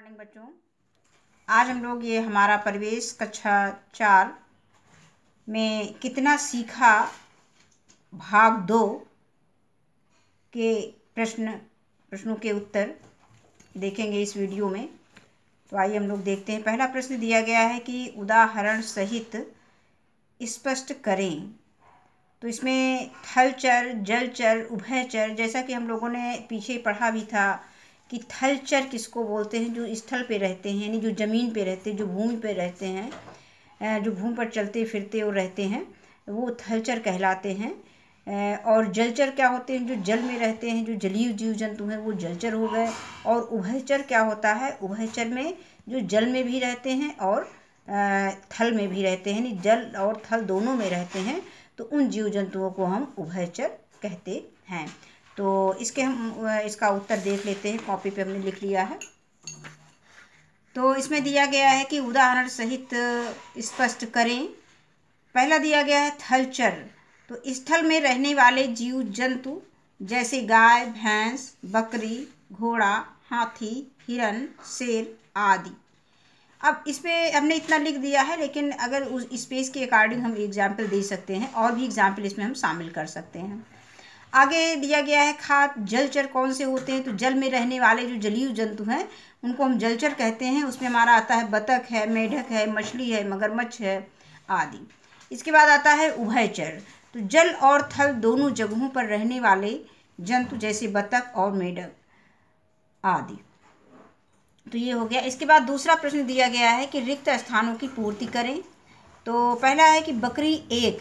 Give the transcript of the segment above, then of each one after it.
Morning बच्चों। आज हम लोग ये हमारा परिवेश कक्षा 4 में कितना सीखा भाग 2 के प्रश्नों के उत्तर देखेंगे इस वीडियो में। तो आइए हम लोग देखते हैं। पहला प्रश्न दिया गया है कि उदाहरण सहित स्पष्ट करें। तो इसमें थलचर, जलचर, उभयचर, जैसा कि हम लोगों ने पीछे पढ़ा भी था कि थलचर किसको बोलते हैं, जो स्थल पे रहते हैं, यानी जो ज़मीन पे रहते हैं, जो भूमि पे रहते हैं, जो भूमि पर चलते फिरते और रहते हैं, वो थलचर कहलाते हैं। और जलचर क्या होते हैं, जो जल में रहते हैं, जो जलीय जीव जंतु हैं, वो जलचर हो गए। और उभयचर क्या होता है, उभयचर में जो जल में भी रहते हैं और थल में भी रहते हैं, यानी जल और थल दोनों में रहते हैं, तो उन जीव जंतुओं को हम उभयचर कहते हैं। तो इसका उत्तर देख लेते हैं। कॉपी पे हमने लिख लिया है। तो इसमें दिया गया है कि उदाहरण सहित स्पष्ट करें। पहला दिया गया है थलचर। तो स्थल में रहने वाले जीव जंतु जैसे गाय, भैंस, बकरी, घोड़ा, हाथी, हिरन, शेर आदि। अब इसमें हमने इतना लिख दिया है, लेकिन अगर उस स्पेस के अकॉर्डिंग हम एग्जाम्पल दे सकते हैं, और भी एग्जाम्पल इसमें हम शामिल कर सकते हैं। आगे दिया गया है खाद। जलचर कौन से होते हैं, तो जल में रहने वाले जो जलीय जंतु हैं उनको हम जलचर कहते हैं। उसमें हमारा आता है बतख है, मेढक है, मछली है, मगरमच्छ है आदि। इसके बाद आता है उभयचर। तो जल और थल दोनों जगहों पर रहने वाले जंतु जैसे बतख और मेढक आदि। तो ये हो गया। इसके बाद दूसरा प्रश्न दिया गया है कि रिक्त स्थानों की पूर्ति करें। तो पहला है कि बकरी एक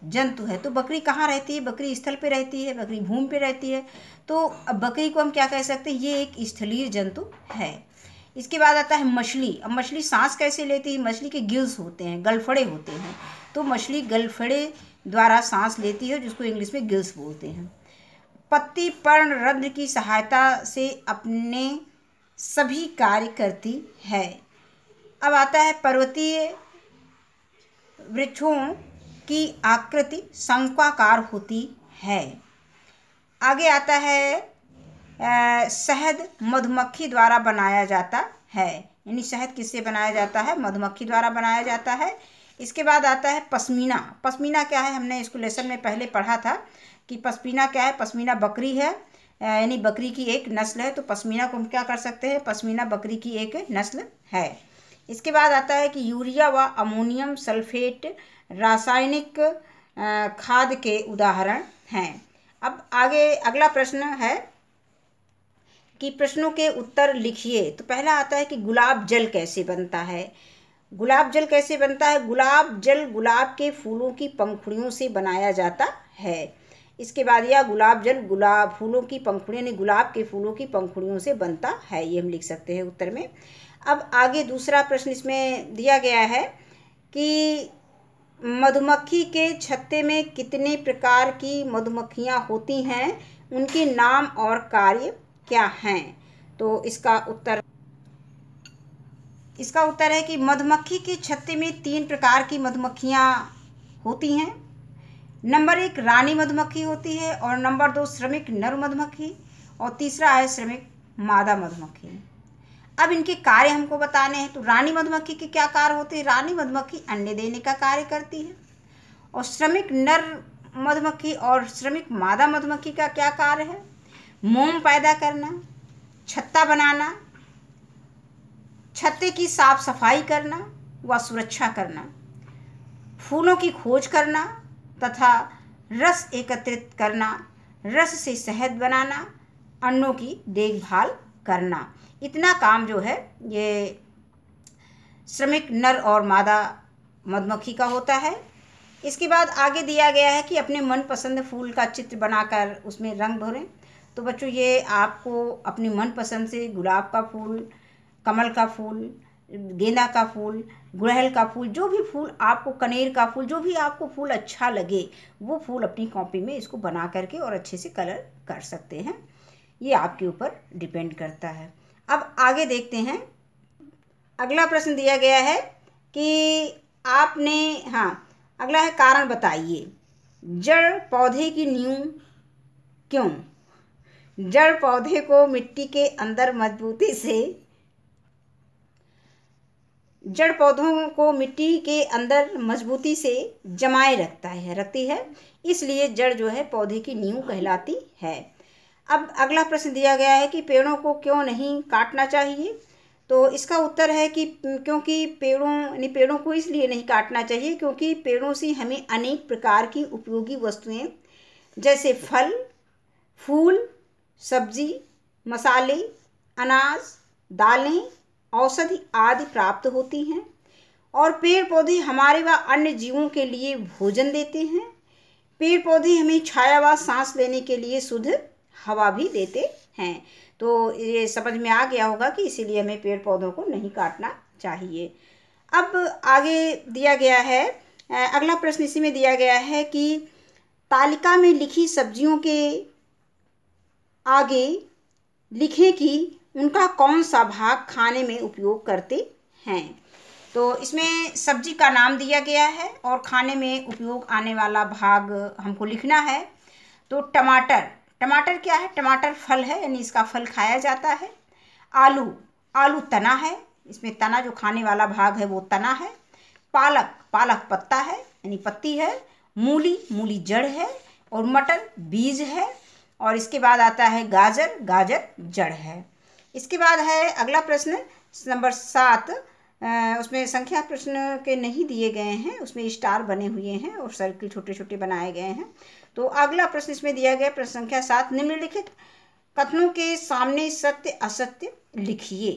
जंतु है। तो बकरी कहाँ रहती है, बकरी स्थल पे रहती है, बकरी भूमि पे रहती है। तो अब बकरी को हम क्या कह सकते हैं, ये एक स्थलीय जंतु है। इसके बाद आता है मछली। अब मछली सांस कैसे लेती है, मछली के गिल्स होते हैं, गलफड़े होते हैं। तो मछली गलफड़े द्वारा सांस लेती है, जिसको इंग्लिश में गिल्स बोलते हैं। पत्ती पर्ण रंध्र की सहायता से अपने सभी कार्य करती है। अब आता है पर्वतीय वृक्षों की आकृति शंक्वाकार होती है। आगे आता है शहद मधुमक्खी द्वारा बनाया जाता है। यानी शहद किससे बनाया जाता है, मधुमक्खी द्वारा बनाया जाता है। इसके बाद आता है पश्मीना। पश्मीना क्या है, हमने इसको लेसन में पहले पढ़ा था कि पश्मीना क्या है। पश्मीना बकरी है, यानी बकरी की एक नस्ल है। तो पश्मीना को हम क्या कर सकते हैं, पश्मीना बकरी की एक नस्ल है। इसके बाद आता है कि यूरिया व अमोनियम सल्फेट रासायनिक खाद के उदाहरण हैं। अब आगे अगला प्रश्न है कि प्रश्नों के उत्तर लिखिए। तो पहला आता है कि गुलाब जल कैसे बनता है। गुलाब जल कैसे बनता है, गुलाब जल गुलाब के फूलों की पंखुड़ियों से बनाया जाता है। इसके बाद यह गुलाब जल गुलाब फूलों की पंखुड़ियों यानी गुलाब के फूलों की पंखुड़ियों से बनता है, ये हम लिख सकते हैं उत्तर में। अब आगे दूसरा प्रश्न इसमें दिया गया है कि मधुमक्खी के छत्ते में कितने प्रकार की मधुमक्खियां होती हैं, उनके नाम और कार्य क्या हैं। तो इसका उत्तर है कि मधुमक्खी के छत्ते में 3 प्रकार की मधुमक्खियां होती हैं। नंबर 1 रानी मधुमक्खी होती है, और नंबर 2 श्रमिक नर मधुमक्खी, और तीसरा है श्रमिक मादा मधुमक्खी। अब इनके कार्य हमको बताने हैं। तो रानी मधुमक्खी के क्या कार्य होते हैं, रानी मधुमक्खी अंडे देने का कार्य करती है। और श्रमिक नर मधुमक्खी और श्रमिक मादा मधुमक्खी का क्या कार्य है, मोम पैदा करना, छत्ता बनाना, छत्ते की साफ सफाई करना व सुरक्षा करना, फूलों की खोज करना तथा रस एकत्रित करना, रस से शहद बनाना, अंडों की देखभाल करना। इतना काम जो है ये श्रमिक नर और मादा मधुमक्खी का होता है। इसके बाद आगे दिया गया है कि अपने मनपसंद फूल का चित्र बनाकर उसमें रंग भरें। तो बच्चों ये आपको अपनी मनपसंद से गुलाब का फूल, कमल का फूल, गेंदा का फूल, गुड़हल का फूल, जो भी फूल आपको, कनेर का फूल, जो भी आपको फूल अच्छा लगे वो फूल अपनी कॉपी में इसको बना करके और अच्छे से कलर कर सकते हैं। ये आपके ऊपर डिपेंड करता है। अब आगे देखते हैं। अगला प्रश्न दिया गया है कि अगला है कारण बताइए। जड़ पौधे की नींव क्यों, जड़ पौधे को मिट्टी के अंदर मजबूती से जड़ पौधों को मिट्टी के अंदर मजबूती से जमाए रखती है, इसलिए जड़ जो है पौधे की नींव कहलाती है। अब अगला प्रश्न दिया गया है कि पेड़ों को क्यों नहीं काटना चाहिए। तो इसका उत्तर है कि क्योंकि पेड़ों को इसलिए नहीं काटना चाहिए क्योंकि पेड़ों से हमें अनेक प्रकार की उपयोगी वस्तुएं जैसे फल, फूल, सब्जी, मसाले, अनाज, दालें, औषधि आदि प्राप्त होती हैं और पेड़ पौधे हमारे व अन्य जीवों के लिए भोजन देते हैं। पेड़ पौधे हमें छाया व सांस लेने के लिए शुद्ध हवा भी देते हैं। तो ये समझ में आ गया होगा कि इसीलिए हमें पेड़ पौधों को नहीं काटना चाहिए। अब आगे दिया गया है, अगला प्रश्न इसी में दिया गया है कि तालिका में लिखी सब्जियों के आगे लिखें कि उनका कौन सा भाग खाने में उपयोग करते हैं। तो इसमें सब्जी का नाम दिया गया है और खाने में उपयोग आने वाला भाग हमको लिखना है। तो टमाटर क्या है? टमाटर फल है, यानी इसका फल खाया जाता है। आलू तना है, इसमें तना जो खाने वाला भाग है वो तना है। पालक पत्ता है, यानी पत्ती है। मूली जड़ है और मटर बीज है। और इसके बाद आता है गाजर जड़ है। इसके बाद है अगला प्रश्न नंबर 7। उसमें संख्या प्रश्न के नहीं दिए गए हैं, उसमें स्टार बने हुए हैं और सर्किल छोटे छोटे बनाए गए हैं। तो अगला प्रश्न इसमें दिया गया प्रश्न संख्या 7, निम्नलिखित कथनों के सामने सत्य असत्य लिखिए।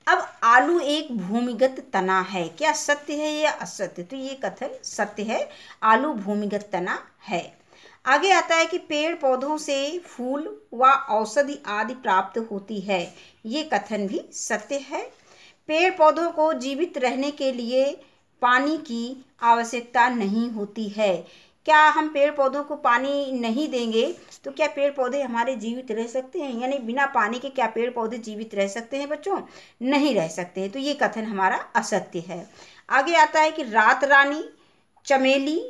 अब आलू एक भूमिगत तना है, क्या सत्य है या असत्य? तो ये कथन सत्य है, आलू भूमिगत तना है। आगे आता है कि पेड़ पौधों से फूल व औषधि आदि प्राप्त होती है, ये कथन भी सत्य है। पेड़ पौधों को जीवित रहने के लिए पानी की आवश्यकता नहीं होती है। क्या हम पेड़ पौधों को पानी नहीं देंगे तो क्या पेड़ पौधे हमारे जीवित रह सकते हैं? यानी बिना पानी के क्या पेड़ पौधे जीवित रह सकते हैं बच्चों? नहीं रह सकते हैं। तो ये कथन हमारा असत्य है। आगे आता है कि रात रानी, चमेली,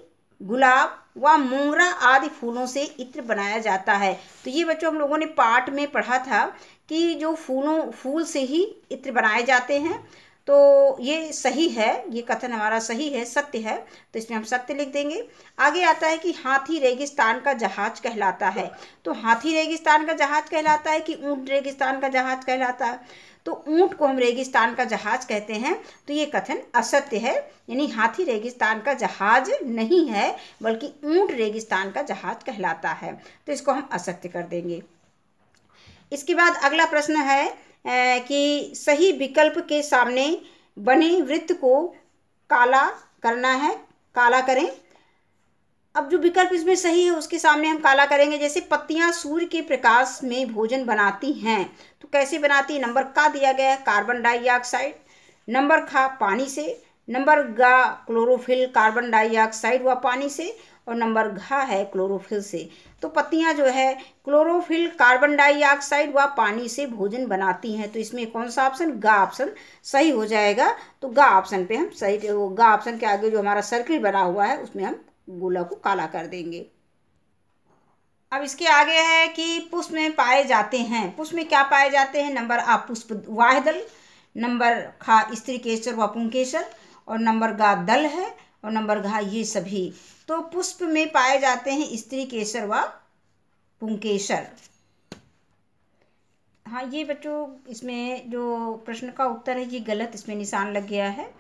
गुलाब व मोगरा आदि फूलों से इत्र बनाया जाता है। तो ये बच्चों हम लोगों ने पाठ में पढ़ा था कि जो फूल से ही इत्र बनाए जाते हैं। तो ये सही है, ये कथन हमारा सही है, सत्य है। तो इसमें हम सत्य लिख देंगे। आगे आता है कि हाथी रेगिस्तान का जहाज कहलाता है। तो हाथी रेगिस्तान का जहाज कहलाता है कि ऊंट रेगिस्तान का जहाज कहलाता है? तो ऊंट को हम रेगिस्तान का जहाज कहते हैं। तो ये कथन असत्य है, यानी हाथी रेगिस्तान का जहाज नहीं है बल्कि ऊंट रेगिस्तान का जहाज कहलाता है। तो इसको हम असत्य कर देंगे। इसके बाद अगला प्रश्न है कि सही विकल्प के सामने बने वृत्त को काला करना है, काला करें। अब जो विकल्प इसमें सही है उसके सामने हम काला करेंगे। जैसे पत्तियां सूर्य के प्रकाश में भोजन बनाती हैं, तो कैसे बनाती है? नंबर का दिया गया है कार्बन डाइऑक्साइड, नंबर खा पानी से, नंबर गा क्लोरोफिल कार्बन डाइऑक्साइड व पानी से, और नंबर घा है क्लोरोफिल से। तो पत्तियां जो है क्लोरोफिल कार्बन डाइऑक्साइड व पानी से भोजन बनाती हैं। तो इसमें कौन सा ऑप्शन? गा ऑप्शन सही हो जाएगा। तो गा ऑप्शन पे हम सही, गा ऑप्शन के आगे जो हमारा सर्किल बना हुआ है उसमें हम गोला को काला कर देंगे। अब इसके आगे है कि पुष्प में पाए जाते हैं। पुष्प में क्या पाए जाते हैं? नंबर आ पुष्प वाह्यदल, नंबर खा स्त्री केसर व पुंकेसर, और नंबर गा दल है, और नंबर घा ये सभी। तो पुष्प में पाए जाते हैं स्त्री केसर व पुंकेसर। हाँ, ये बच्चों इसमें जो प्रश्न का उत्तर है ये गलत, इसमें निशान लग गया है।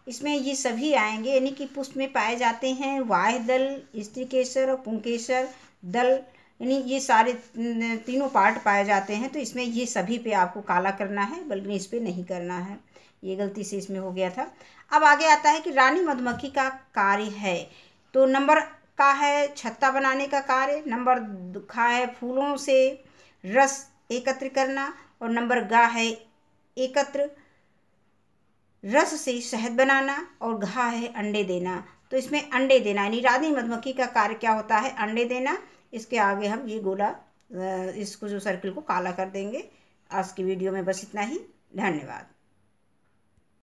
इसमें ये सभी आएंगे, यानी कि पुष्प में पाए जाते हैं वाह्यदल, स्त्री केसर और पुंकेसर दल, यानी ये सारे तीनों पार्ट पाए जाते हैं। तो इसमें ये सभी पे आपको काला करना है, बल्कि इस पे नहीं करना है। ये गलती से इसमें हो गया था। अब आगे आता है कि रानी मधुमक्खी का कार्य है। तो नंबर का है छत्ता बनाने का कार्य, नंबर खा है फूलों से रस एकत्र करना, और नंबर गा है एकत्र रस से शहद बनाना, और घा है अंडे देना। तो इसमें अंडे देना, यानी रानी मधुमक्खी का कार्य क्या होता है? अंडे देना। इसके आगे हम ये गोला, इसको जो सर्किल को काला कर देंगे। आज की वीडियो में बस इतना ही। धन्यवाद।